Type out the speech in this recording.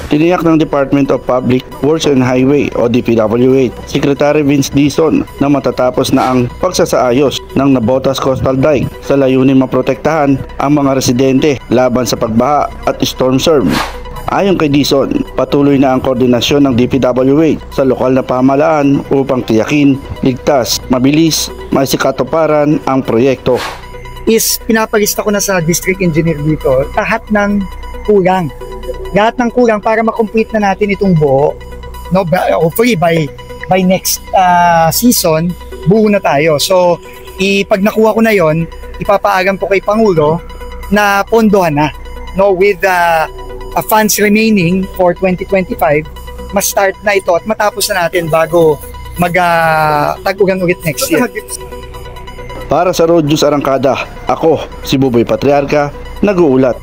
Tiniyak ng Department of Public Works and Highway o DPWH Secretary Vince Dizon na matatapos na ang pagsasaayos ng Navotas Coastal Dike sa layunin maprotektahan ang mga residente laban sa pagbaha at storm surge. Ayon kay Dizon, patuloy na ang koordinasyon ng DPWH sa lokal na pamahalaan upang tiyakin, ligtas, mabilis, maisikatuparan ang proyekto. Pinapalista ko na sa district engineer dito lahat ng kulang. Lahat ng kulang para makomplete na natin itong buo. No, hopefully by next season, buo na tayo. So, pag nakuha ko na yon, ipapaalam ko kay Pangulo na pondohan na. No, with funds remaining for 2025, ma-start na ito at matapos na natin bago mag-tag-ulan ulit next year. Para sa Road News Arangkada, ako si Buboy Patriarca, nag-uulat.